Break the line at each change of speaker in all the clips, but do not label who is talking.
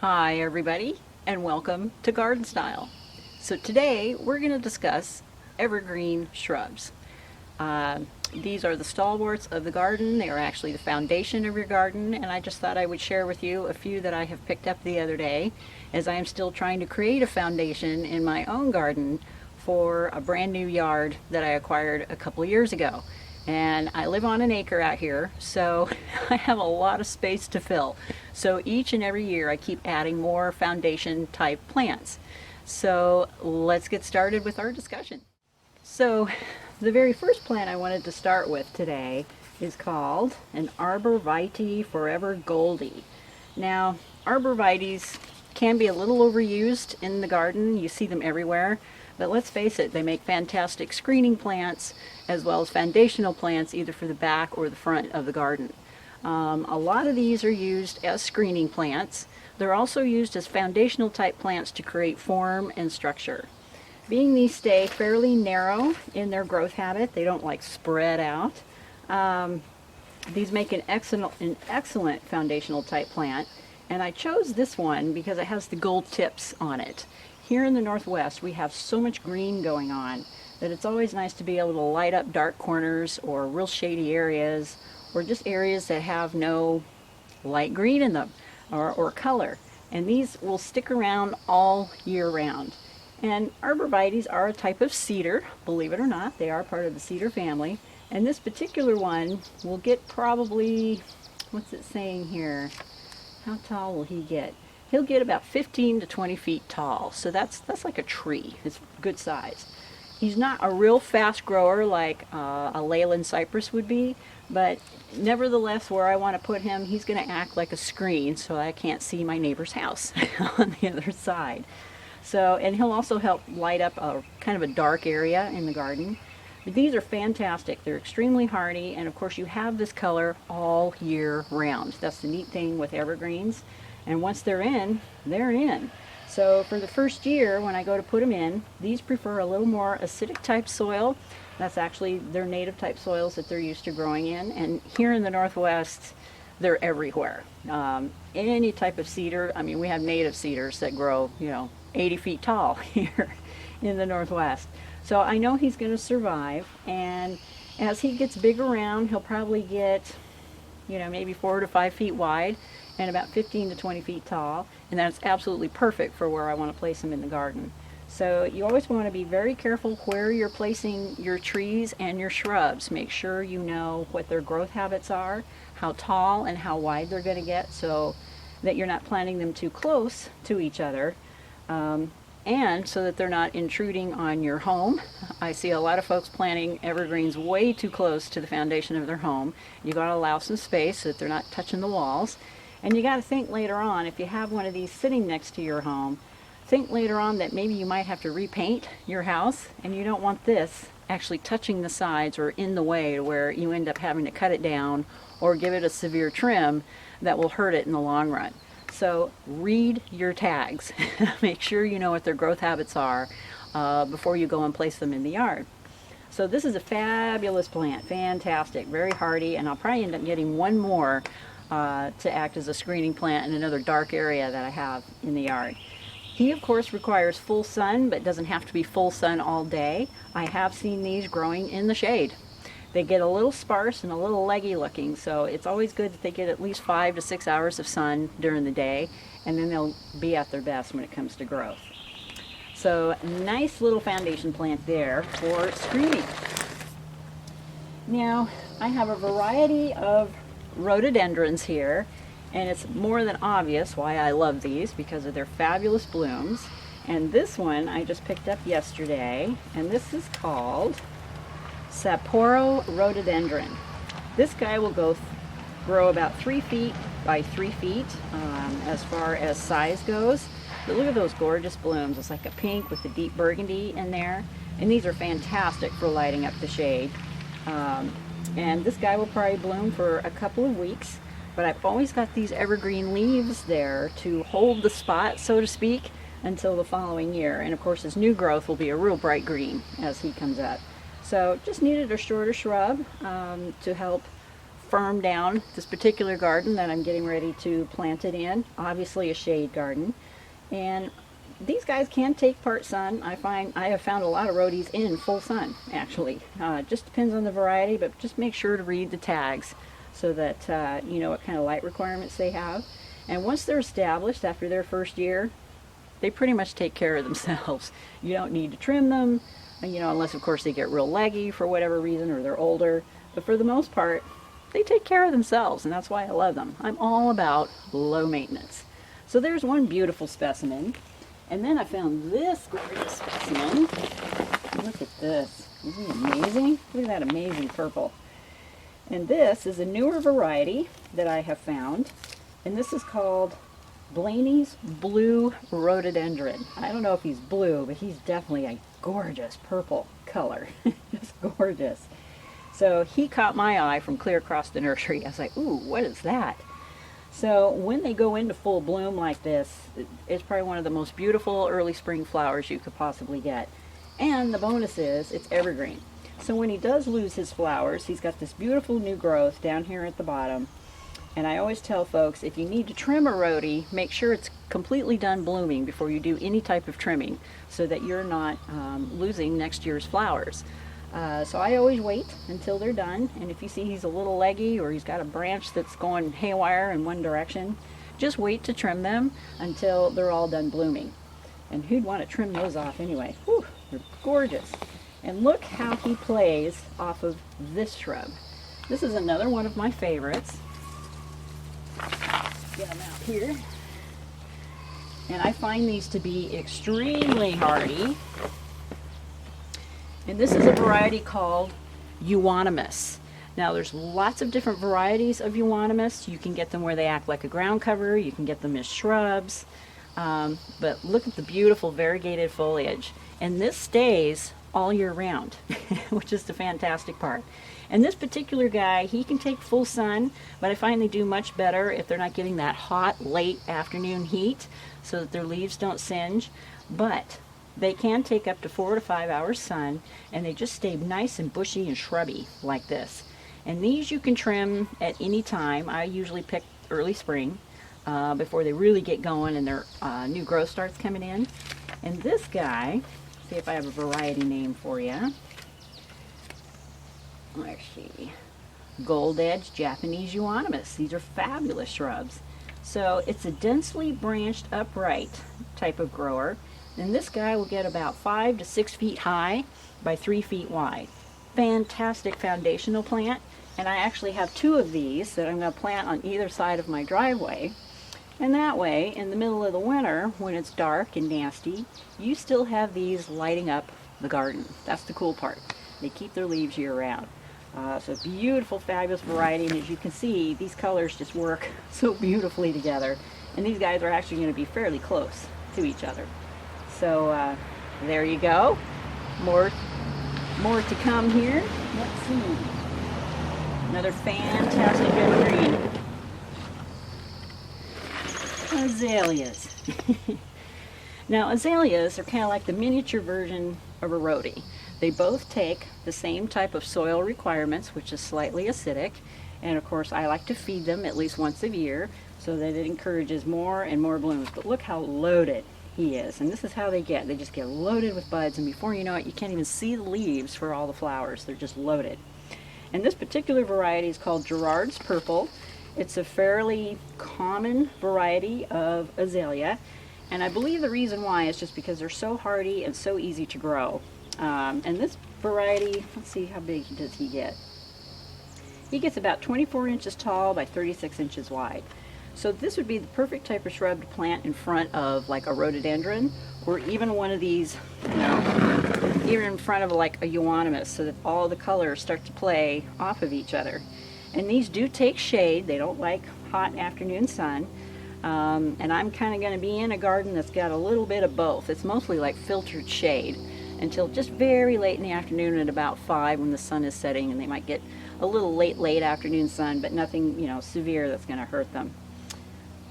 Hi everybody, and welcome to Garden Style. So today we're going to discuss evergreen shrubs. These are the stalwarts of the garden. They are actually the foundation of your garden, and I just thought I would share with you a few that I have picked up the other day, as I am still trying to create a foundation in my own garden for a brand new yard that I acquired a couple of years ago. And I live on an acre out here, so I have a lot of space to fill. So each and every year I keep adding more foundation type plants. So let's get started with our discussion. So the very first plant I wanted to start with today is called an Arborvitae Forever Goldie. Now, Arborvitaes can be a little overused in the garden. You see them everywhere. But let's face it, they make fantastic screening plants as well as foundational plants, either for the back or the front of the garden. A lot of these are used as screening plants. They're also used as foundational type plants to create form and structure. Being these stay fairly narrow in their growth habit, they don't like spread out. These make an excellent foundational type plant, and I chose this one because it has the gold tips on it. Here in the Northwest, we have so much green going on that it's always nice to be able to light up dark corners or real shady areas, or just areas that have no light green in them or color. And these will stick around all year round. And Arborvitaes are a type of cedar, believe it or not. They are part of the cedar family. And this particular one will get probably, what's it saying here? How tall will he get? He'll get about 15 to 20 feet tall, so that's like a tree. It's good size. He's not a real fast grower like a Leyland cypress would be, but nevertheless, where I want to put him, he's going to act like a screen so I can't see my neighbor's house on the other side. So, and he'll also help light up a kind of a dark area in the garden. But these are fantastic. They're extremely hardy, and of course you have this color all year round. That's the neat thing with evergreens. And once they're in, they're in. So for the first year, when I go to put them in, these prefer a little more acidic type soil. That's actually their native type soils that they're used to growing in. And here in the Northwest, they're everywhere. Any type of cedar, I mean, we have native cedars that grow, 80 feet tall here in the Northwest. So I know he's going to survive. And as he gets big around, he'll probably get, maybe 4 to 5 feet wide and about 15 to 20 feet tall, and that's absolutely perfect for where I want to place them in the garden. So you always want to be very careful where you're placing your trees and your shrubs. Make sure you know what their growth habits are, how tall and how wide they're going to get, so that you're not planting them too close to each other, and so that they're not intruding on your home. I see a lot of folks planting evergreens way too close to the foundation of their home. You got to allow some space so that they're not touching the walls. And you got to think later on, if you have one of these sitting next to your home, think later on that maybe you might have to repaint your house, and you don't want this actually touching the sides or in the way where you end up having to cut it down or give it a severe trim that will hurt it in the long run. So read your tags. Make sure you know what their growth habits are before you go and place them in the yard. So this is a fabulous plant, fantastic, very hardy, and I'll probably end up getting one more to act as a screening plant in another dark area that I have in the yard. He of course requires full sun, but doesn't have to be full sun all day. I have seen these growing in the shade. They get a little sparse and a little leggy looking, so it's always good that they get at least 5 to 6 hours of sun during the day, and then they'll be at their best when it comes to growth. So nice little foundation plant there for screening. Now I have a variety of rhododendrons here, and it's more than obvious why I love these, because of their fabulous blooms. And this one I just picked up yesterday, and this is called Sapporo rhododendron. This guy will grow about 3 feet by 3 feet as far as size goes. But look at those gorgeous blooms. It's like a pink with a deep burgundy in there, and these are fantastic for lighting up the shade. And this guy will probably bloom for a couple of weeks, but I've always got these evergreen leaves there to hold the spot, so to speak, until the following year. And of course his new growth will be a real bright green as he comes up. So just needed a shorter shrub to help firm down this particular garden that I'm getting ready to plant it in. Obviously a shade garden. And these guys can take part sun. I have found a lot of rhodies in full sun, actually. Just depends on the variety, but just make sure to read the tags so that you know what kind of light requirements they have. And once they're established after their first year, they pretty much take care of themselves. You don't need to trim them, you know, unless of course they get real leggy for whatever reason or they're older. But for the most part, they take care of themselves, and that's why I love them. I'm all about low maintenance. So there's one beautiful specimen. And then I found this gorgeous specimen. Look at this. Isn't it amazing? Look at that amazing purple. And this is a newer variety that I have found. And this is called Blainey's Blue Rhododendron. I don't know if he's blue, but he's definitely a gorgeous purple color. Just gorgeous. So he caught my eye from clear across the nursery. I was like, ooh, what is that? So when they go into full bloom like this, it's probably one of the most beautiful early spring flowers you could possibly get. And the bonus is it's evergreen. So when he does lose his flowers, he's got this beautiful new growth down here at the bottom. And I always tell folks, if you need to trim a rhodie, make sure it's completely done blooming before you do any type of trimming so that you're not losing next year's flowers. So I always wait until they're done, and if you see he's a little leggy or he's got a branch that's going haywire in one direction, just wait to trim them until they're all done blooming. And who'd want to trim those off anyway? Whew, they're gorgeous. And look how he plays off of this shrub. This is another one of my favorites. Get them out here. And I find these to be extremely hardy. And this is a variety called Euonymus. Now there's lots of different varieties of Euonymus. You can get them where they act like a ground cover. You can get them as shrubs. But look at the beautiful variegated foliage. And this stays all year round, which is the fantastic part. And this particular guy, he can take full sun, but I find they do much better if they're not getting that hot, late afternoon heat so that their leaves don't singe. But they can take up to 4 to 5 hours sun, and they just stay nice and bushy and shrubby like this. And these you can trim at any time. I usually pick early spring before they really get going and their new growth starts coming in. And this guy, see if I have a variety name for you. Let's see. Gold Edge Japanese Euonymus. These are fabulous shrubs. So it's a densely branched upright type of grower. And this guy will get about 5 to 6 feet high by 3 feet wide. Fantastic foundational plant. And I actually have 2 of these that I'm going to plant on either side of my driveway. And that way, in the middle of the winter, when it's dark and nasty, you still have these lighting up the garden. That's the cool part. They keep their leaves year round. So beautiful, fabulous variety. And as you can see, these colors just work so beautifully together. And these guys are actually going to be fairly close to each other. So there you go. More to come here. Let's see. Another fantastic evergreen. Azaleas. Now azaleas are kind of like the miniature version of a rhodie. They both take the same type of soil requirements, which is slightly acidic. And of course I like to feed them at least once a year so that it encourages more and more blooms. But look how loaded he is. And this is how they get. They just get loaded with buds, and before you know it, you can't even see the leaves for all the flowers. They're just loaded. And this particular variety is called Gerards Purple. It's a fairly common variety of azalea, and I believe the reason why is just because they're so hardy and so easy to grow. And this variety, let's see, how big does he get? He gets about 24 inches tall by 36 inches wide. So this would be the perfect type of shrub to plant in front of like a rhododendron, or even one of these, you know, even in front of like a euonymus, so that all the colors start to play off of each other. And these do take shade. They don't like hot afternoon sun. And I'm kind of going to be in a garden that's got a little bit of both. It's mostly like filtered shade until just very late in the afternoon at about 5 when the sun is setting, and they might get a little late afternoon sun, but nothing, you know, severe that's going to hurt them.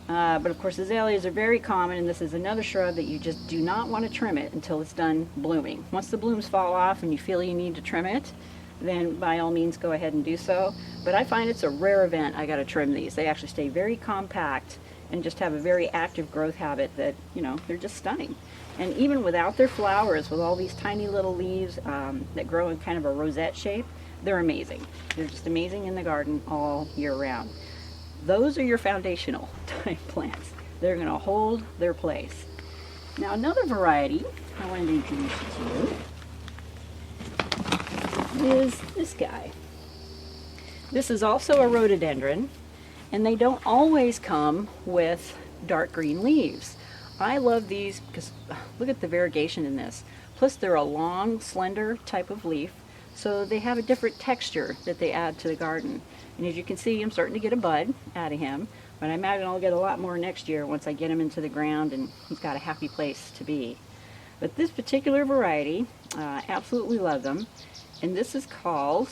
But of course azaleas are very common, and this is another shrub that you just do not want to trim it until it's done blooming. Once the blooms fall off and you feel you need to trim it, then by all means go ahead and do so. But I find it's a rare event I got to trim these. They actually stay very compact and just have a very active growth habit that, you know, they're just stunning. And even without their flowers, with all these tiny little leaves that grow in kind of a rosette shape, they're amazing. They're just amazing in the garden all year round. Those are your foundational type plants. They're going to hold their place. Now another variety I wanted to introduce you to is this guy. This is also a rhododendron, and they don't always come with dark green leaves. I love these because look at the variegation in this. Plus they're a long, slender type of leaf, so they have a different texture that they add to the garden. And as you can see, I'm starting to get a bud out of him, but I imagine I'll get a lot more next year once I get him into the ground and he's got a happy place to be. But this particular variety, absolutely love them, and this is called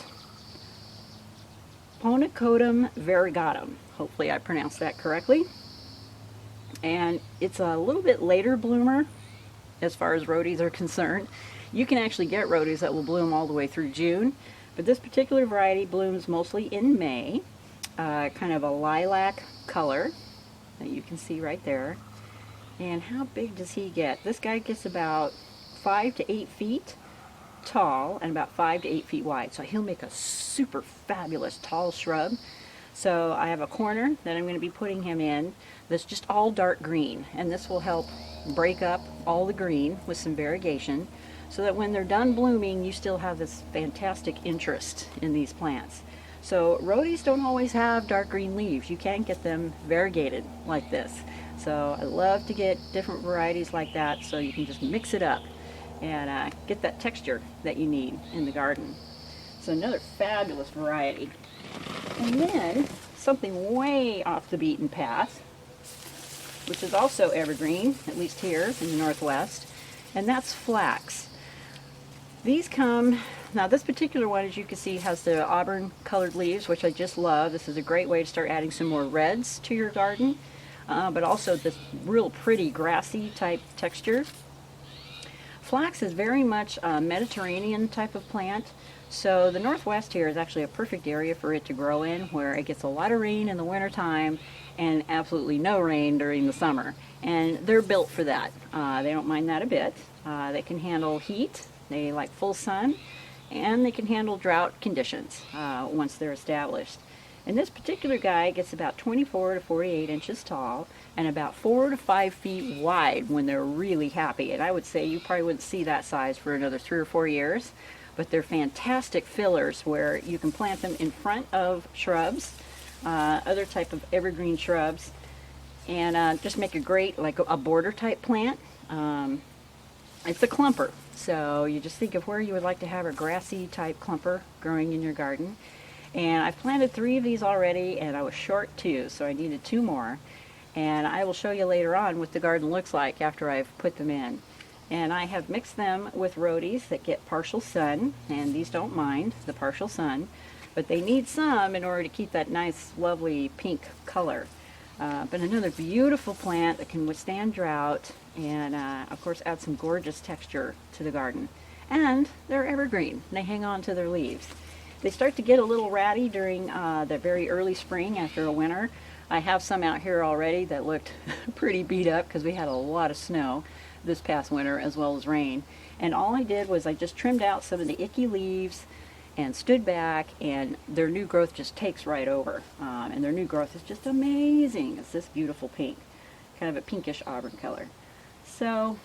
Ponticum Variegatum. Hopefully I pronounced that correctly. And it's a little bit later bloomer as far as rhodies are concerned. You can actually get rhodies that will bloom all the way through June, but this particular variety blooms mostly in May. Kind of a lilac color that you can see right there. And how big does he get? This guy gets about 5 to 8 feet tall and about 5 to 8 feet wide. So he'll make a super fabulous tall shrub. So I have a corner that I'm going to be putting him in that's just all dark green, and this will help break up all the green with some variegation so that when they're done blooming you still have this fantastic interest in these plants. So rhodies don't always have dark green leaves. You can get them variegated like this. So I love to get different varieties like that so you can just mix it up and get that texture that you need in the garden. So another fabulous variety. And then something way off the beaten path, which is also evergreen, at least here in the Northwest, and that's flax. These come, now this particular one, as you can see, has the auburn colored leaves, which I just love. This is a great way to start adding some more reds to your garden, but also this real pretty grassy type texture. Flax is very much a Mediterranean type of plant. So the Northwest here is actually a perfect area for it to grow in, where it gets a lot of rain in the wintertime and absolutely no rain during the summer. And they're built for that. They don't mind that a bit. They can handle heat, they like full sun, and they can handle drought conditions once they're established. And this particular guy gets about 24 to 48 inches tall and about 4 to 5 feet wide when they're really happy. And I would say you probably wouldn't see that size for another 3 or 4 years. But they're fantastic fillers where you can plant them in front of shrubs, other type of evergreen shrubs, and just make a great, like a border type plant. It's a clumper, so you just think of where you would like to have a grassy type clumper growing in your garden. And I've planted 3 of these already, and I was short 2, so I needed 2 more. And I will show you later on what the garden looks like after I've put them in. And I have mixed them with rhodies that get partial sun, and these don't mind the partial sun, but they need some in order to keep that nice, lovely pink color. But another beautiful plant that can withstand drought and, of course, add some gorgeous texture to the garden. And they're evergreen. They hang on to their leaves. They start to get a little ratty during the very early spring after a winter. I have some out here already that looked pretty beat up because we had a lot of snow this past winter as well as rain. And all I did was I just trimmed out some of the icky leaves and stood back, and their new growth just takes right over. And their new growth is just amazing. It's this beautiful pink, kind of a pinkish auburn color. So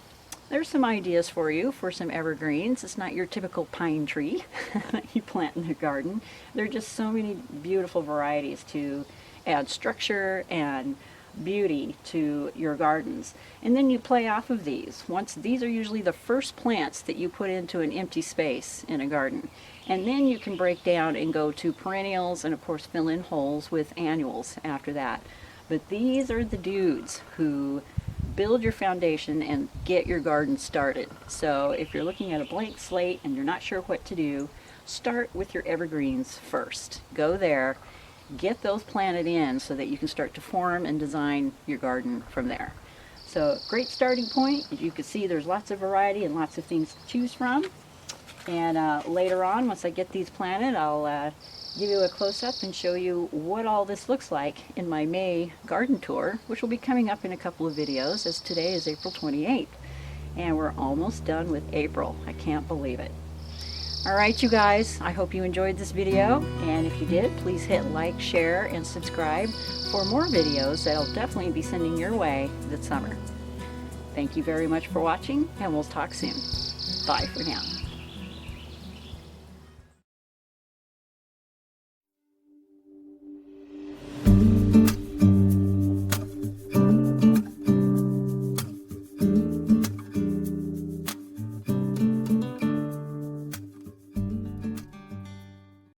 there's some ideas for you for some evergreens. It's not your typical pine tree you plant in the garden. There are just so many beautiful varieties to add structure and beauty to your gardens. And then you play off of these. These are usually the first plants that you put into an empty space in a garden. And then you can break down and go to perennials and of course fill in holes with annuals after that. But these are the dudes who build your foundation and get your garden started. So if you're looking at a blank slate and you're not sure what to do, start with your evergreens first. Go there. Get those planted in so that you can start to form and design your garden from there. So great starting point. As you can see, there's lots of variety and lots of things to choose from. And later on, once I get these planted, I'll give you a close-up and show you what all this looks like in my May garden tour, which will be coming up in a couple of videos, as today is April 28th. And we're almost done with April. I can't believe it. Alright, you guys, I hope you enjoyed this video, and if you did, please hit like, share, and subscribe for more videos that I'll definitely be sending your way this summer. Thank you very much for watching, and we'll talk soon. Bye for now.